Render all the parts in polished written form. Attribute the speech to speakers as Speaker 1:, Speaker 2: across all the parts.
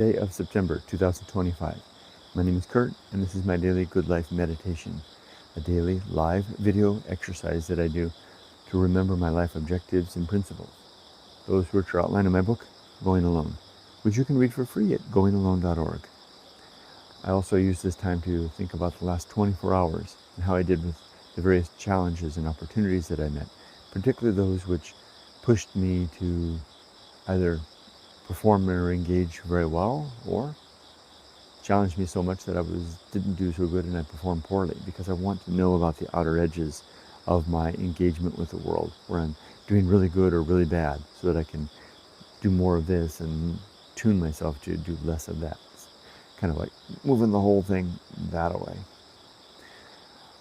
Speaker 1: Day of September 2025. My name is Kurt, and this is my daily Good Life meditation, a daily live video exercise that I do to remember my life objectives and principles, those which are outlined in my book, Going Alone, which you can read for free at goingalone.org. I also use this time to think about the last 24 hours and how I did with the various challenges and opportunities that I met, particularly those which pushed me to either perform or engage very well, or challenged me so much that I didn't do so good and I performed poorly, because I want to know about the outer edges of my engagement with the world, where I'm doing really good or really bad, so that I can do more of this and tune myself to do less of that. It's kind of like moving the whole thing that way.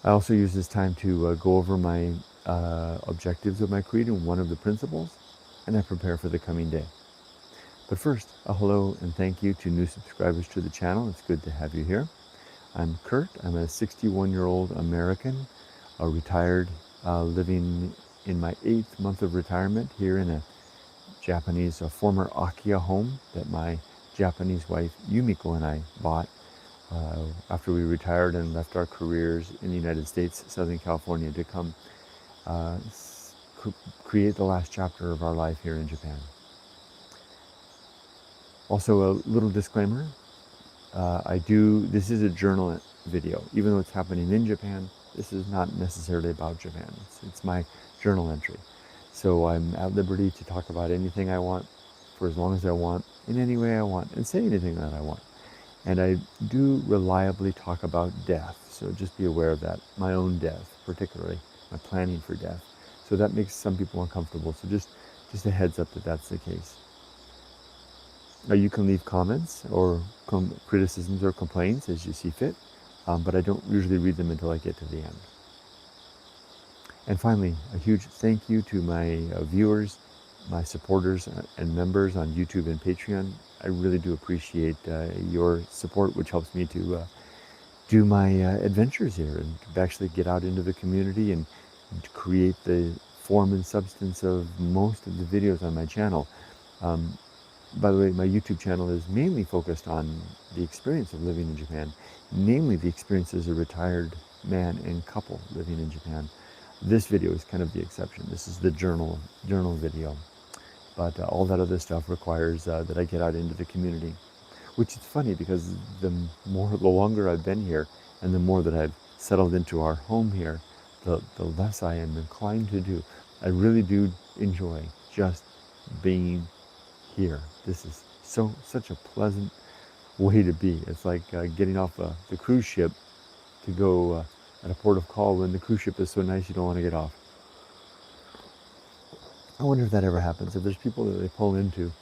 Speaker 1: I also use this time to go over my objectives of my creed and one of the principles, and I prepare for the coming day. But first, a hello and thank you to new subscribers to the channel. It's good to have you here. I'm Kurt. I'm a 61-year-old American, a retired, living in my 8th month of retirement here in a Japanese, former Akiya home that my Japanese wife Yumiko and I bought after we retired and left our careers in the United States, Southern California, to come create the last chapter of our life here in Japan. Also, a little disclaimer, this is a journal video. Even though it's happening in Japan, this is not necessarily about Japan. It's my journal entry. So I'm at liberty to talk about anything I want, for as long as I want, in any way I want, and say anything that I want. And I do reliably talk about death, so just be aware of that. My own death, particularly, my planning for death. So that makes some people uncomfortable, so just a heads up that that's the case. You can leave comments or criticisms or complaints as you see fit, but I don't usually read them until I get to the end. And finally, a huge thank you to my viewers, my supporters and members on YouTube and Patreon. I really do appreciate your support, which helps me to do my adventures here and to actually get out into the community and to create the form and substance of most of the videos on my channel. By the way, my YouTube channel is mainly focused on the experience of living in Japan, namely the experience as a retired man and couple living in Japan. This video is kind of the exception. This is the journal video. But all that other stuff requires that I get out into the community, which is funny because the longer I've been here and the more that I've settled into our home here, the less I am inclined to do. I really do enjoy just being here. This is such a pleasant way to be. It's like getting off the cruise ship to go at a port of call when the cruise ship is so nice you don't want to get off. I wonder if that ever happens. If there's people that they pull into,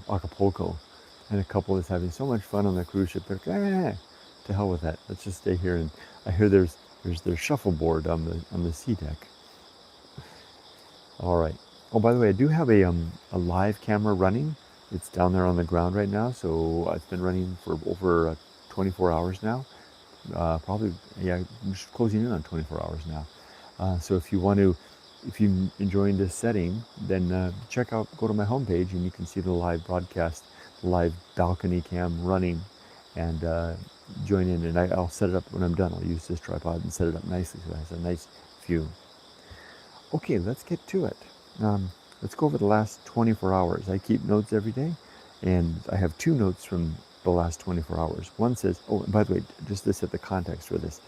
Speaker 1: Acapulco, and a couple is having so much fun on the cruise ship, they're like, to hell with that. Let's just stay here. And I hear there's shuffleboard on the sea deck. All right. Oh, by the way, I do have a live camera running. It's down there on the ground right now, so it's been running for over 24 hours now. I'm just closing in on 24 hours now. So if you're enjoying this setting, then go to my homepage and you can see the live broadcast, the live balcony cam running, and join in. And I'll set it up when I'm done. I'll use this tripod and set it up nicely so it has a nice view. Okay, let's get to it. Let's go over the last 24 hours. I keep notes every day, and I have 2 notes from the last 24 hours. One says, oh, and by the way, just to set the context for this,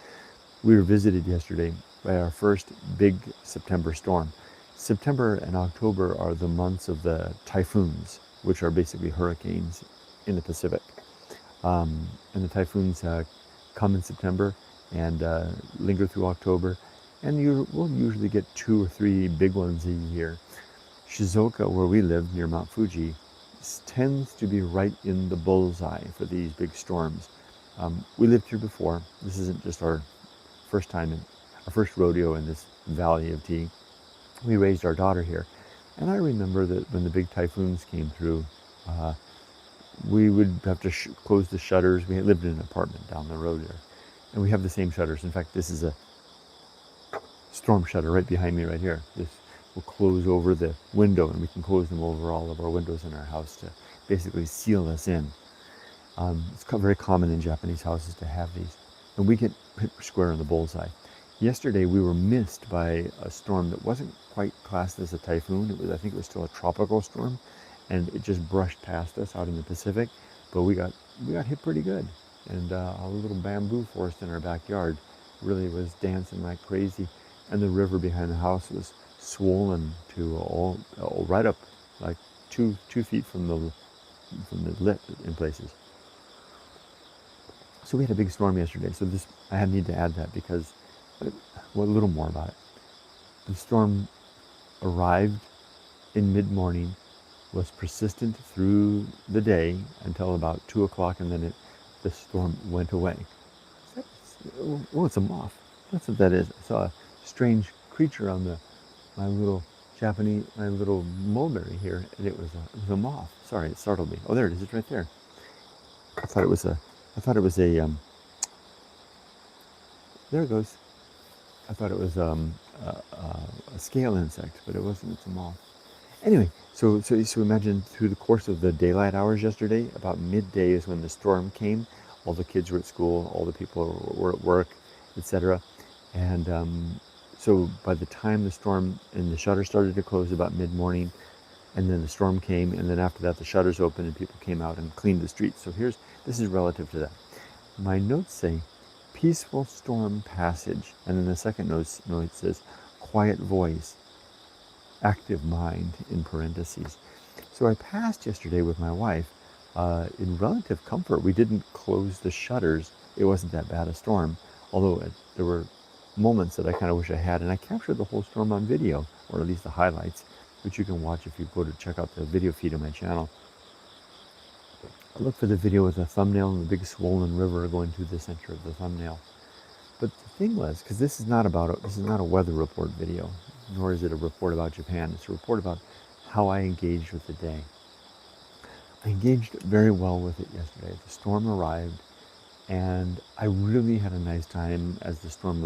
Speaker 1: we were visited yesterday by our first big September storm. September and October are the months of the typhoons, which are basically hurricanes in the Pacific. And the typhoons come in September and linger through October. And we'll usually get 2 or 3 big ones a year. Shizuoka, where we live near Mount Fuji, tends to be right in the bullseye for these big storms. We lived here before. This isn't just our first rodeo in this valley of tea. We raised our daughter here. And I remember that when the big typhoons came through, we would have to close the shutters. We lived in an apartment down the road there. And we have the same shutters. In fact, this is a storm shutter right behind me right here. This will close over the window, and we can close them over all of our windows in our house to basically seal us in. It's very common in Japanese houses to have these, and we get hit square in the bullseye. Yesterday we were missed by a storm that wasn't quite classed as a typhoon. I think it was still a tropical storm, and it just brushed past us out in the Pacific. But we got hit pretty good, and a little bamboo forest in our backyard really was dancing like crazy, and the river behind the house was swollen to all right up like 2 feet from the lip in places. So we had a big storm yesterday. So I need to add that because, well, a little more about it. The storm arrived in mid-morning, was persistent through the day until about 2 o'clock, and then the storm went away. Oh, it's a moth. That's what that is. I saw a strange creature on my little mulberry here, and it was a moth. Sorry, it startled me. Oh, there it is. It's right there. I thought it was a. There it goes. I thought it was a scale insect, but it wasn't. It's a moth. Anyway, so imagine through the course of the daylight hours yesterday, about midday is when the storm came. All the kids were at school, all the people were at work, etc. And so by the time the storm and the shutters started to close about mid-morning, and then the storm came, and then after that the shutters opened and people came out and cleaned the streets. So this is relative to that. My notes say peaceful storm passage, and then the second note says quiet voice, active mind in parentheses. So I passed yesterday with my wife in relative comfort. We didn't close the shutters. It wasn't that bad a storm, although there were moments that I kind of wish I had, and I captured the whole storm on video, or at least the highlights, which you can watch if you go to check out the video feed on my channel. I look for the video with a thumbnail and the big swollen river going through the center of the thumbnail. But the thing was, because this is not a weather report video, nor is it a report about Japan. It's a report about how I engaged with the day. I engaged very well with it yesterday. The storm arrived, and I really had a nice time as the storm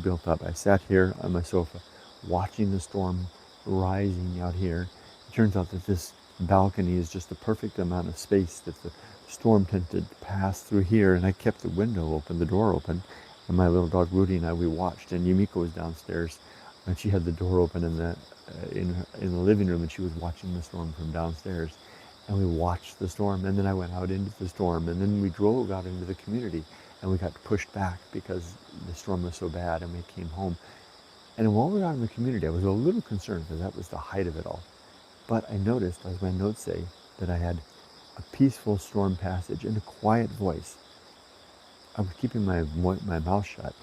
Speaker 1: built up. I sat here on my sofa watching the storm rising out here. It turns out that this balcony is just the perfect amount of space that the storm tended to pass through here, and I kept the window open, the door open, and my little dog Rudy and I, we watched, and Yumiko was downstairs, and she had the door open in the living room, and she was watching the storm from downstairs, and we watched the storm, and then I went out into the storm, and then we drove out into the community, and we got pushed back because the storm was so bad, and we came home. And while we were out in the community, I was a little concerned because that was the height of it all. But I noticed, as my notes say, that I had a peaceful storm passage and a quiet voice. I was keeping my mouth shut,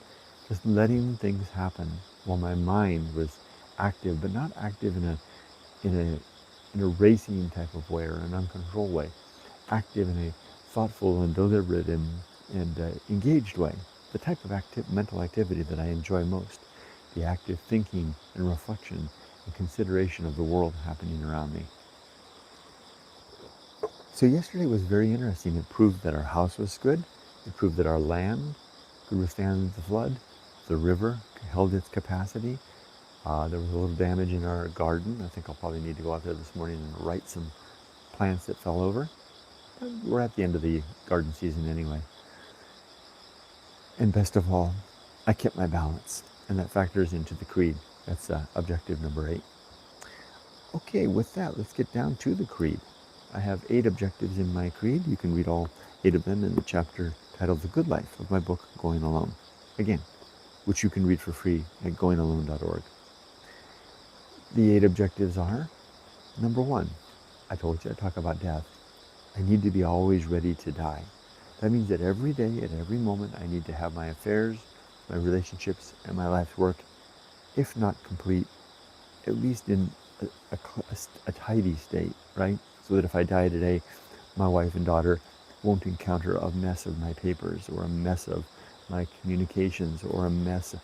Speaker 1: just letting things happen while my mind was active, but not active in a racing type of way or an uncontrolled way. Active in a thoughtful and deliberate and engaged way. The type of mental activity that I enjoy most. The active thinking and reflection and consideration of the world happening around me. So yesterday was very interesting. It proved that our house was good. It proved that our land could withstand the flood. The river held its capacity. There was a little damage in our garden. I think I'll probably need to go out there this morning and right some plants that fell over. But we're at the end of the garden season anyway. And best of all, I kept my balance. And that factors into the creed. That's objective number 8. Okay, with that, let's get down to the creed. I have 8 objectives in my creed. You can read all 8 of them in the chapter titled The Good Life of my book, Going Alone. Again, which you can read for free at goingalone.org. The 8 objectives are, number 1, I told you I talk about death. I need to be always ready to die. That means that every day, at every moment, I need to have my affairs, my relationships, and my life's work, if not complete, at least in a tidy state, right? So that if I die today, my wife and daughter won't encounter a mess of my papers or a mess of my communications or a mess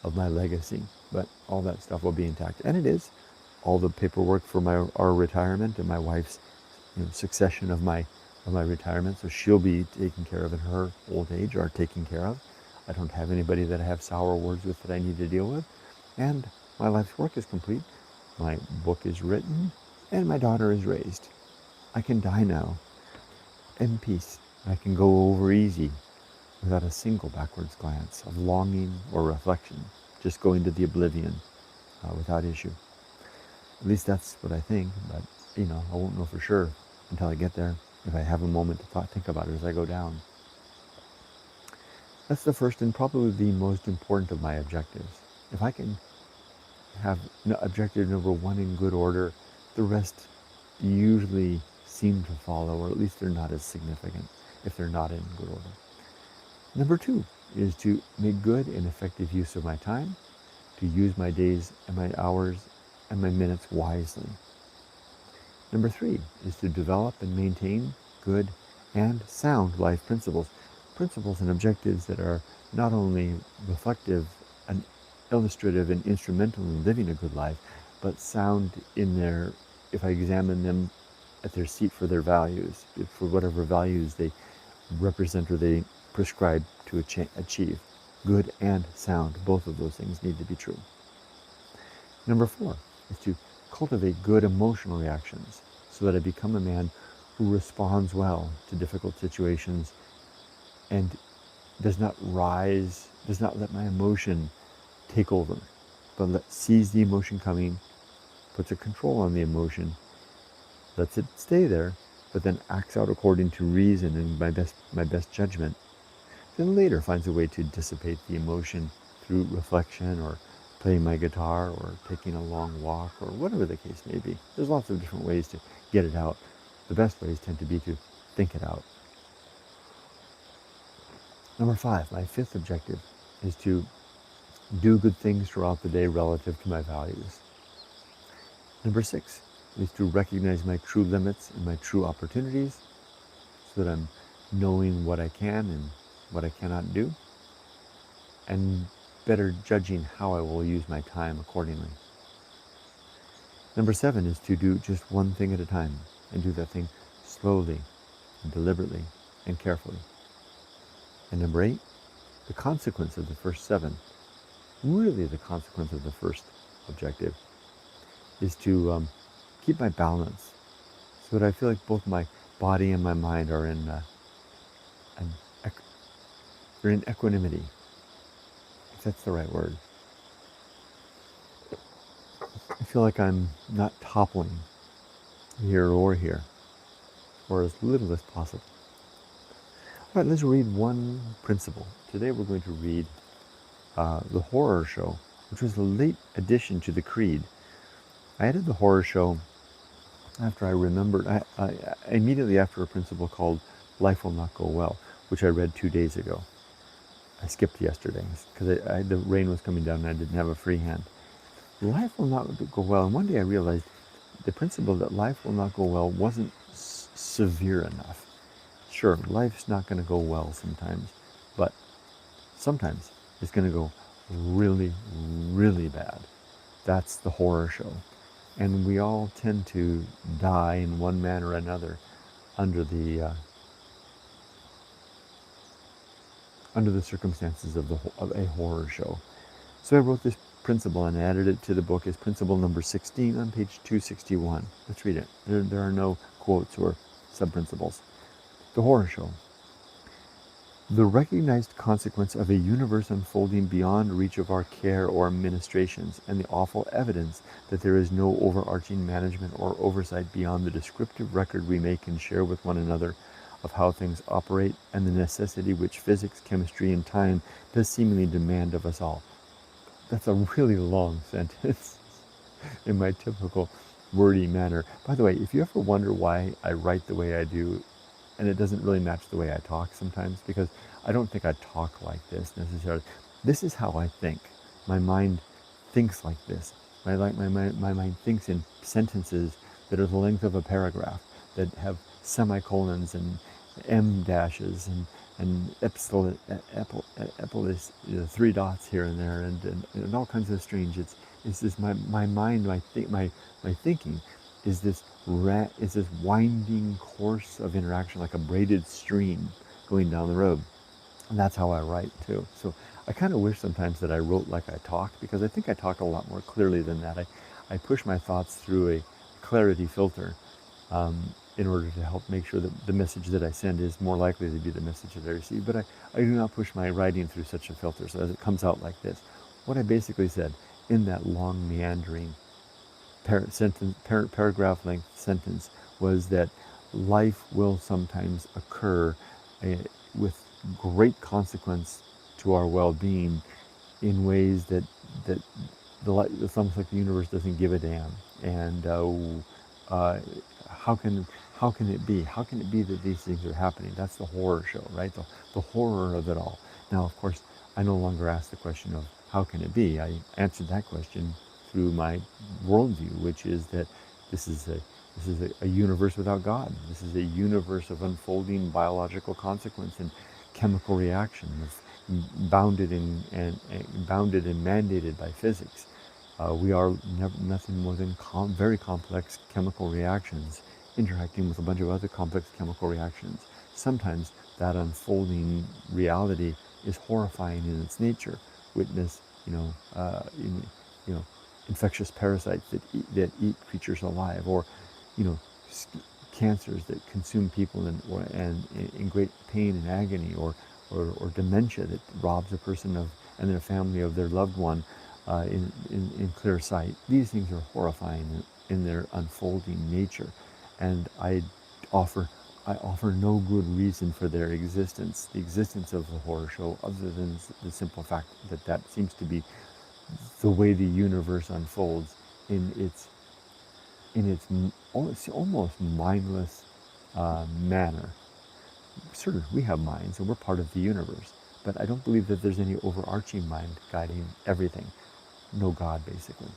Speaker 1: of my legacy. But all that stuff will be intact. And it is. All the paperwork for our retirement and my wife's succession of my retirement, so she'll be taken care of in her old age, or taken care of. I don't have anybody that I have sour words with that I need to deal with. And My life's work is complete. My book is written, and my daughter is raised. I can die now in peace. I can go over easy without a single backwards glance of longing or reflection, just going to the oblivion without issue. At least that's what I think, but I won't know for sure until I get there, if I have a moment to think about it as I go down. That's the first and probably the most important of my objectives. If I can have objective number one in good order, the rest usually seem to follow, or at least they're not as significant if they're not in good order. Number two is to make good and effective use of my time, to use my days and my hours and my minutes wisely. Number three is to develop and maintain good and sound life principles and objectives that are not only reflective and illustrative and instrumental in living a good life, but sound in their, if I examine them at their seat for their values, for whatever values they represent or they prescribe to achieve. Good and sound, both of those things need to be true. Number four is to cultivate good emotional reactions so that I become a man who responds well to difficult situations and does not let my emotion take over, but sees the emotion coming, puts a control on the emotion, lets it stay there, but then acts out according to reason and my best judgment. Then later finds a way to dissipate the emotion through reflection or playing my guitar or taking a long walk or whatever the case may be. There's lots of different ways to get it out. The best ways tend to be to think it out. Number five, my fifth objective is to do good things throughout the day relative to my values. Number six is to recognize my true limits and my true opportunities so that I'm knowing what I can and what I cannot do, and better judging how I will use my time accordingly. Number seven is to do just one thing at a time and do that thing slowly and deliberately and carefully. And number eight, the consequence of the first seven, really the consequence of the first objective, is to keep my balance so that I feel like both my body and my mind are in equanimity, if that's the right word. I feel like I'm not toppling here or here, or as little as possible. All right, let's read one principle. Today we're going to read The Horror Show, which was a late addition to the Creed. I added The Horror Show after I remembered, immediately after a principle called Life Will Not Go Well, which I read 2 days ago. I skipped yesterday because the rain was coming down and I didn't have a free hand. Life will not go well. And one day I realized the principle that life will not go well wasn't severe enough. Sure, life's not going to go well sometimes, but sometimes it's going to go really, really bad. That's the horror show. And we all tend to die in one manner or another under the circumstances of a horror show. So I wrote this principle and added it to the book as principle number 16 on page 261. Let's read it. There are no quotes or sub-principles. The horror show. The recognized consequence of a universe unfolding beyond reach of our care or ministrations, and the awful evidence that there is no overarching management or oversight beyond the descriptive record we make and share with one another of how things operate, and the necessity which physics, chemistry, and time does seemingly demand of us all. That's a really long sentence in my typical wordy manner. By the way, if you ever wonder why I write the way I do, and it doesn't really match the way I talk sometimes, because I don't think I talk like this necessarily. This is how I think. My mind thinks like this. My mind thinks in sentences that are the length of a paragraph, that have semicolons and M dashes and epsilon, three dots here and there, and all kinds of strange. It's this my mind, my thinking is this winding course of interaction, like a braided stream going down the road. And that's how I write too. So I kind of wish sometimes that I wrote like I talked, because I think I talk a lot more clearly than that. I push my thoughts through a clarity filter in order to help make sure that the message that I send is more likely to be the message that I receive. But I do not push my writing through such a filter, so as it comes out like this. What I basically said in that long meandering paragraph length sentence was that life will sometimes occur with great consequence to our well-being in ways that it's almost like the universe doesn't give a damn. And uh, how can how can it be? How can it be that these things are happening? That's the horror show, right? The horror of it all. Now, of course, I no longer ask the question of how can it be. I answered that question through my worldview, which is that this is a universe without God. This is a universe of unfolding biological consequence and chemical reaction, bounded bounded and mandated by physics. We are nothing more than very complex chemical reactions interacting with a bunch of other complex chemical reactions. Sometimes that unfolding reality is horrifying in its nature. Witness, you know, infectious parasites that eat creatures alive, or, you know, cancers that consume people in great pain and agony, or dementia that robs a person of and their family of their loved one in clear sight. These things are horrifying in their unfolding nature, and I offer no good reason for their existence, the existence of the horror show, other than the simple fact that that seems to be the way the universe unfolds in its almost mindless manner. Certainly, we have minds, and we're part of the universe, but I don't believe that there's any overarching mind guiding everything. No God, basically.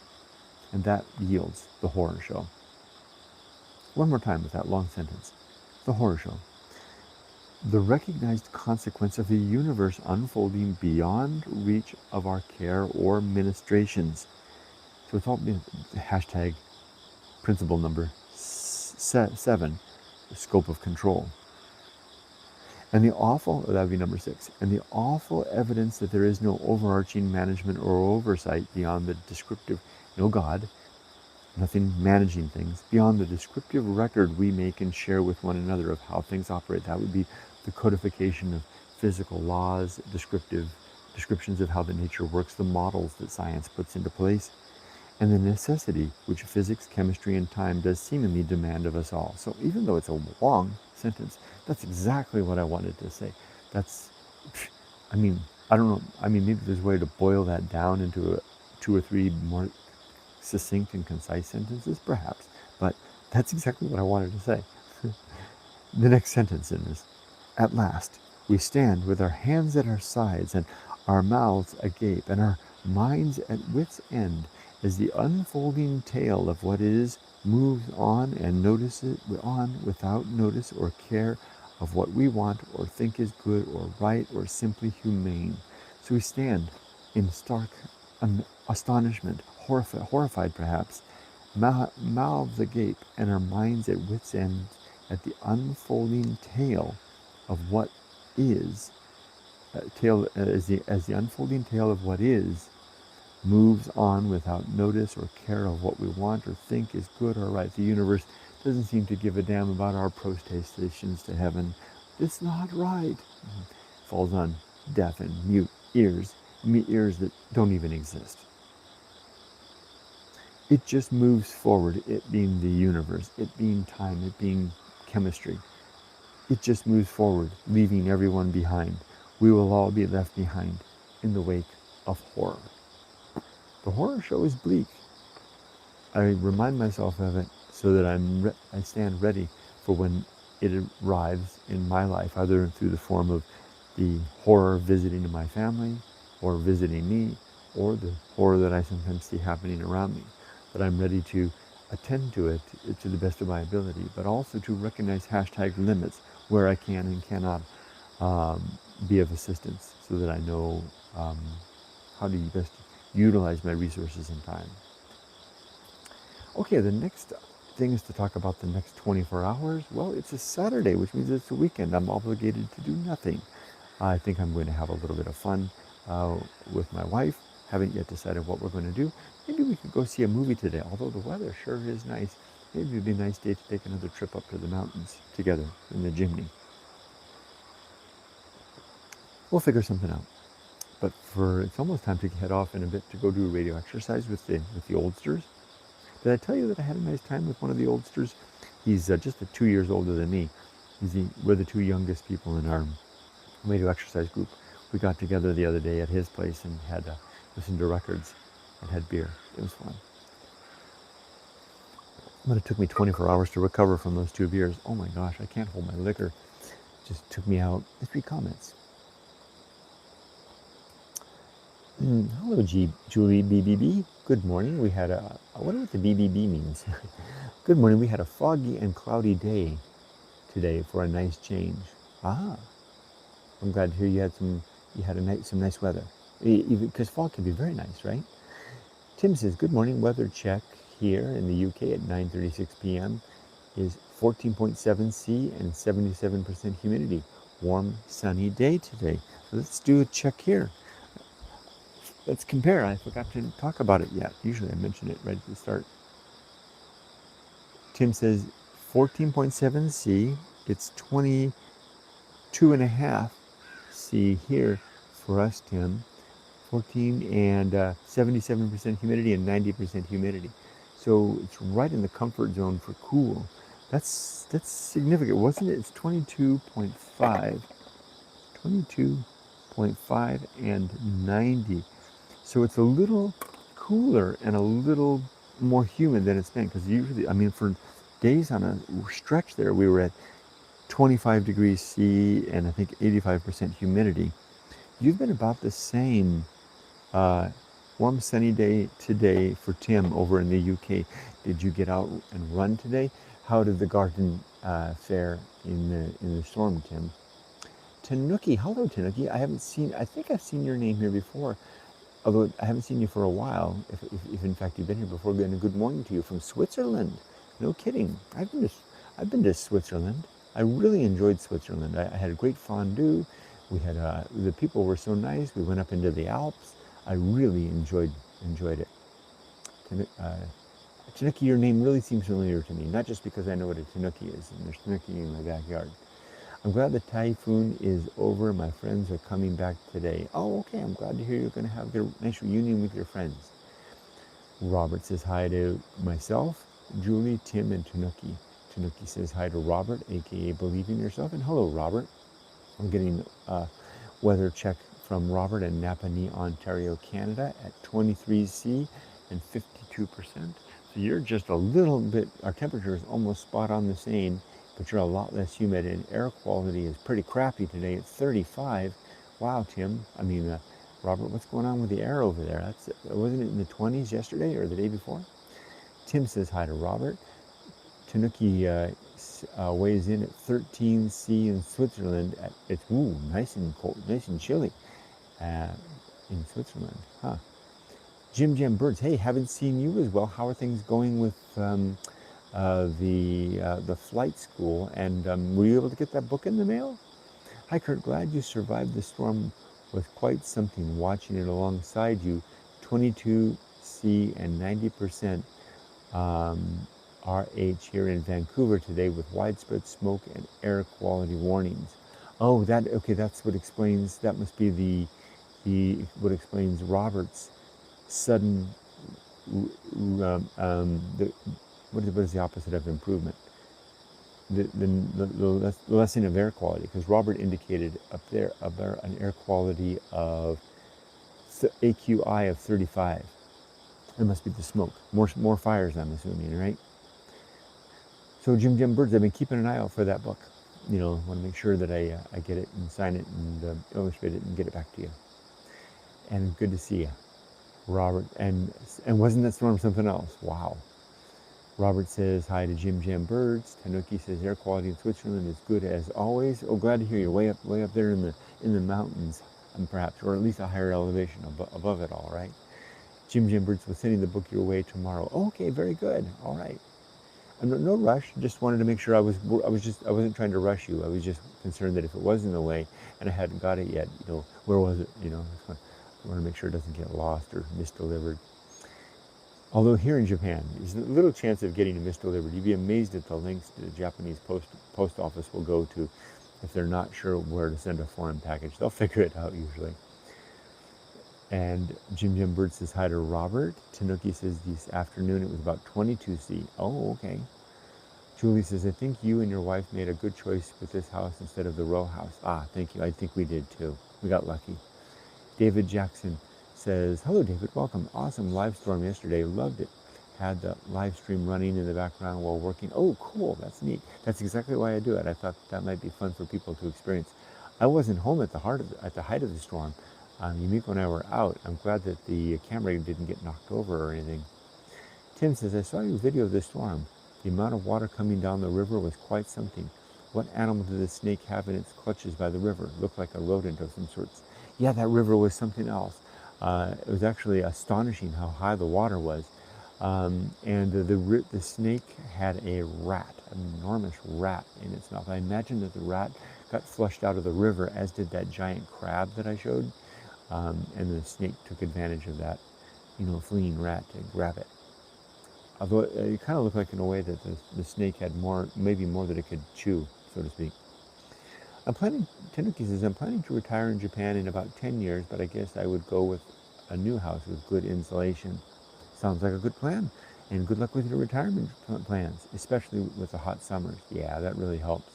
Speaker 1: And that yields the horror show. One more time with that long sentence. The horror show. The recognized consequence of the universe unfolding beyond reach of our care or ministrations. So it's all been hashtag principle number 7, the scope of control. And the awful, that would be number 6, and the awful evidence that there is no overarching management or oversight beyond the descriptive, no God, nothing managing things, beyond the descriptive record we make and share with one another of how things operate. That would be the codification of physical laws, descriptions of how the nature works, the models that science puts into place, and the necessity which physics, chemistry, and time does seemingly demand of us all. So even though it's a long sentence, that's exactly what I wanted to say. I don't know, maybe there's a way to boil that down into 2 or 3 more succinct and concise sentences, perhaps, but that's exactly what I wanted to say. The next sentence in this: at last, we stand with our hands at our sides and our mouths agape and our minds at wit's end as the unfolding tale of what is moves on and notices on without notice or care of what we want or think is good or right or simply humane. So we stand in stark astonishment, horrified perhaps, mouths agape and our minds at wit's end at the unfolding tale of what is, as the unfolding tale of what is moves on without notice or care of what we want or think is good or right. The universe doesn't seem to give a damn about our protestations to heaven. It's not right. Falls on deaf and mute ears that don't even exist. It just moves forward, it being the universe, it being time, it being chemistry. It just moves forward, leaving everyone behind. We will all be left behind in the wake of horror. The horror show is bleak. I remind myself of it so that I stand ready for when it arrives in my life, either through the form of the horror visiting my family or visiting me, or the horror that I sometimes see happening around me. That I'm ready to attend to it to the best of my ability, but also to recognize hashtag limits where I can and cannot be of assistance, so that I know how to best utilize my resources and time. Okay, the next thing is to talk about the next 24 hours. Well, it's a Saturday, which means it's a weekend. I'm obligated to do nothing. I think I'm going to have a little bit of fun. uh, with my wife. Haven't yet decided what we're going to do. Maybe we could go see a movie today, although the weather sure is nice. Maybe it'd be a nice day to take another trip up to the mountains together in the Jimny. We'll figure something out. But it's almost time to head off in a bit to go do a radio exercise with the oldsters. Did I tell you that I had a nice time with one of the oldsters? He's just 2 years older than me. We're the two youngest people in our radio exercise group. We got together the other day at his place and had listened to records and had beer. It was fun. But it took me 24 hours to recover from those 2 beers. Oh my gosh, I can't hold my liquor. It just took me out. 3 comments. Hello, Julie BBB. Good morning. We had I wonder what the BBB means. Good morning. We had a foggy and cloudy day today for a nice change. Ah, I'm glad to hear you had some nice weather. Because fog can be very nice, right? Tim says, good morning. Weather check here in the UK at 9:36 p.m. is 14.7 C and 77% humidity. Warm, sunny day today. So let's do a check here. Let's compare. I forgot to talk about it yet. Usually I mention it right at the start. Tim says 14.7 C. It's 22.5 C here for us, Tim. 14 and 77% humidity and 90% humidity. So it's right in the comfort zone for cool. That's significant, wasn't it? It's 22.5. 22.5 and 90. So it's a little cooler and a little more humid than it's been, because usually, I mean, for days on a stretch there, we were at 25 degrees C and I think 85% humidity. You've been about the same. Warm sunny day today for Tim over in the UK. Did you get out and run today? How did the garden fare in the storm, Tim? Tanuki, hello Tanuki. I think I've seen your name here before, although I haven't seen you for a while, if in fact you've been here before. Again, a good morning to you from Switzerland. No kidding. I've been to Switzerland. I really enjoyed Switzerland. I had a great fondue. We had the people were so nice. We went up into the Alps. I really enjoyed it. Tanuki, your name really seems familiar to me, not just because I know what a Tanuki is, and there's Tanuki in my backyard. I'm glad the typhoon is over. My friends are coming back today. Oh, okay. I'm glad to hear you're going to have a nice reunion with your friends. Robert says hi to myself, Julie, Tim, and Tanuki. Tanuki says hi to Robert, aka Believe in Yourself. And hello, Robert. I'm getting a weather check from Robert in Napanee, Ontario, Canada at 23C and 52%. So you're just a little bit, our temperature is almost spot on the same, but you're a lot less humid, and air quality is pretty crappy today. It's 35. Wow, Tim. Robert, what's going on with the air over there? Wasn't it in the 20s yesterday or the day before? Tim says hi to Robert. Tanuki weighs in at 13C in Switzerland. It's nice and cold, nice and chilly in Switzerland. Huh. Jim Birds, hey, haven't seen you as well. How are things going with the flight school? And were you able to get that book in the mail? Hi, Kurt. Glad you survived the storm. Was quite something watching it alongside you. 22C and 90% RH here in Vancouver today with widespread smoke and air quality warnings. Oh, that's what explains, that must be what explains Robert's sudden, what is the opposite of improvement? The lessening of air quality, because Robert indicated up there about an air quality of AQI of 35. It must be the smoke. More fires, I'm assuming, right? So Jim Birds, I've been keeping an eye out for that book. Want to make sure that I get it and sign it and illustrate it and get it back to you. And good to see you, Robert. And wasn't that storm something else? Wow. Robert says hi to Jim Birds. Tanuki says air quality in Switzerland is good as always. Oh, glad to hear you're way up there in the mountains, perhaps, or at least a higher elevation above it all, right? Jim Birds was sending the book your way tomorrow. Oh, okay, very good. All right. No rush. Just wanted to make sure I wasn't trying to rush you. I was just concerned that if it was in the way and I hadn't got it yet, where was it? We want to make sure it doesn't get lost or misdelivered. Although here in Japan, there's a little chance of getting it misdelivered. You'd be amazed at the lengths the Japanese post office will go to if they're not sure where to send a foreign package. They'll figure it out usually. And Jim Bird says hi to Robert. Tanuki says this afternoon it was about 22°C. Oh, okay. Julie says, I think you and your wife made a good choice with this house instead of the row house. Ah, thank you. I think we did too. We got lucky. David Jackson says, hello David, welcome. Awesome live storm yesterday. Loved it. Had the live stream running in the background while working. Oh, cool. That's neat. That's exactly why I do it. I thought that might be fun for people to experience. I wasn't home at the height of the storm. Yumiko and I were out. I'm glad that the camera didn't get knocked over or anything. Tim says, I saw your video of the storm. The amount of water coming down the river was quite something. What animal did the snake have in its clutches by the river? Looked like a rodent of some sorts. Yeah, that river was something else. It was actually astonishing how high the water was. And the snake had a rat, an enormous rat in its mouth. I imagine that the rat got flushed out of the river, as did that giant crab that I showed. And the snake took advantage of that, fleeing rat to grab it. Although it kind of looked like in a way that the snake had maybe more that it could chew, so to speak. Tanuki says, I'm planning to retire in Japan in about 10 years, but I guess I would go with a new house with good insulation. Sounds like a good plan. And good luck with your retirement plans, especially with the hot summers. Yeah, that really helps.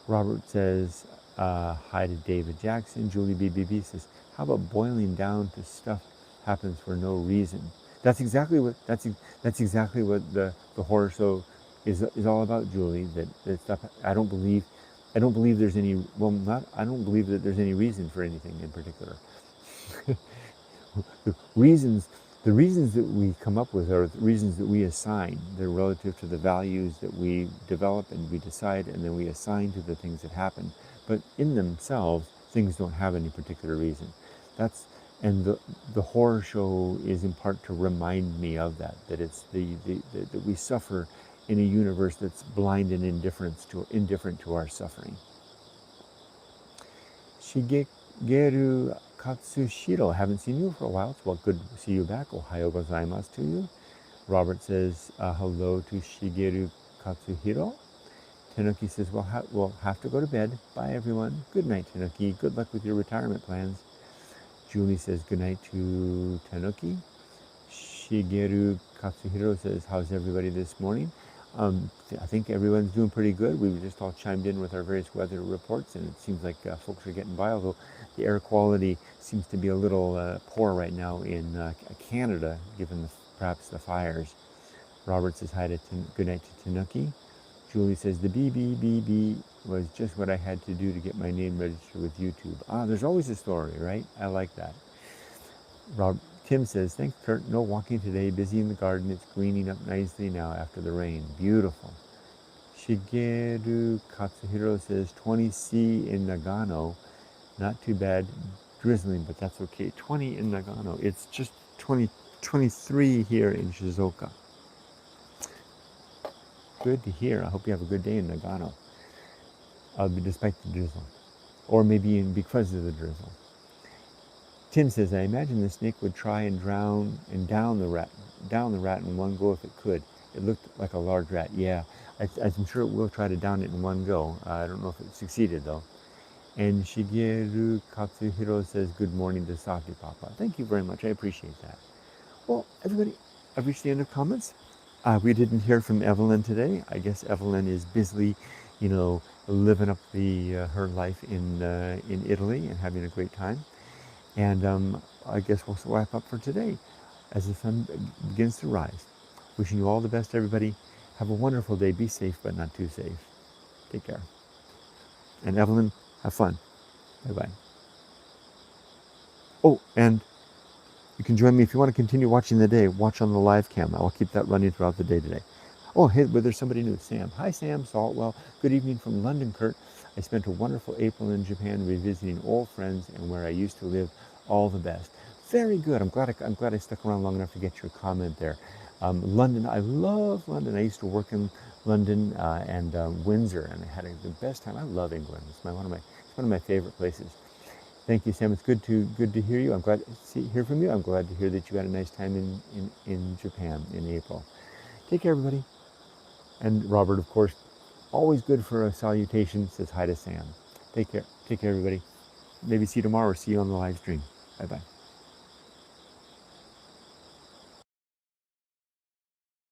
Speaker 1: Robert says, hi to David Jackson. Julie BBB says, how about boiling down to stuff happens for no reason? That's exactly what the horror show is all about, Julie. That stuff. I don't believe there's any. Well, I don't believe that there's any reason for anything in particular. the reasons that we come up with are the reasons that we assign. They're relative to the values that we develop and we decide, and then we assign to the things that happen. But in themselves, things don't have any particular reason. And the horror show is in part to remind me of that it's that we suffer in a universe that's blind and indifferent to our suffering. Shigeru Katsushiro, haven't seen you for a while. It's well, good to see you back. Ohayo gozaimasu to you. Robert says hello to Shigeru Katsuhiro. Tanuki says, we'll have to go to bed. Bye, everyone. Good night, Tanuki. Good luck with your retirement plans. Julie says good night to Tanuki. Shigeru Katsuhiro says, how's everybody this morning? I think everyone's doing pretty good. We just all chimed in with our various weather reports, and it seems like folks are getting by, although the air quality seems to be a little poor right now in Canada, given perhaps the fires. Robert says hi to good night to Tanuki. Julie says, the BBBB was just what I had to do to get my name registered with YouTube. There's always a story, right? I like that. Tim says, thanks, Kurt. No walking today. Busy in the garden. It's greening up nicely now after the rain. Beautiful. Shigeru Katsuhiro says, 20°C in Nagano. Not too bad. Drizzling, but that's okay. 20 in Nagano. It's just 23 here in Shizuoka. Good to hear. I hope you have a good day in Nagano, despite the drizzle, or maybe because of the drizzle. Tim says, I imagine the snake would try and down the rat in one go if it could. It looked like a large rat. Yeah, I'm sure it will try to down it in one go. I don't know if it succeeded though. And Shigeru Katsuhiro says, good morning to softypapa. Thank you very much. I appreciate that. Well, everybody, I've reached the end of comments. We didn't hear from Evelyn today. I guess Evelyn is busily, living up her life in Italy and having a great time. And I guess we'll wrap up for today as the sun begins to rise. Wishing you all the best, everybody. Have a wonderful day. Be safe, but not too safe. Take care. And Evelyn, have fun. Bye-bye. Oh, and you can join me if you want to continue watching the day. Watch on the live cam. I'll keep that running throughout the day today. Oh, hey, but there's somebody new. Sam. Hi, Sam Saltwell. Good evening from London, Kurt. I spent a wonderful April in Japan revisiting old friends and where I used to live. All the best. Very good. I'm glad I stuck around long enough to get your comment there. London. I love London. I used to work in London and Windsor, and I had the best time. I love England. It's one of my favorite places. Thank you, Sam. It's good to hear you. I'm glad to hear from you. I'm glad to hear that you had a nice time in Japan in April. Take care, everybody. And Robert, of course, always good for a salutation. Says hi to Sam. Take care. Take care, everybody. Maybe see you tomorrow or see you on the live stream. Bye bye.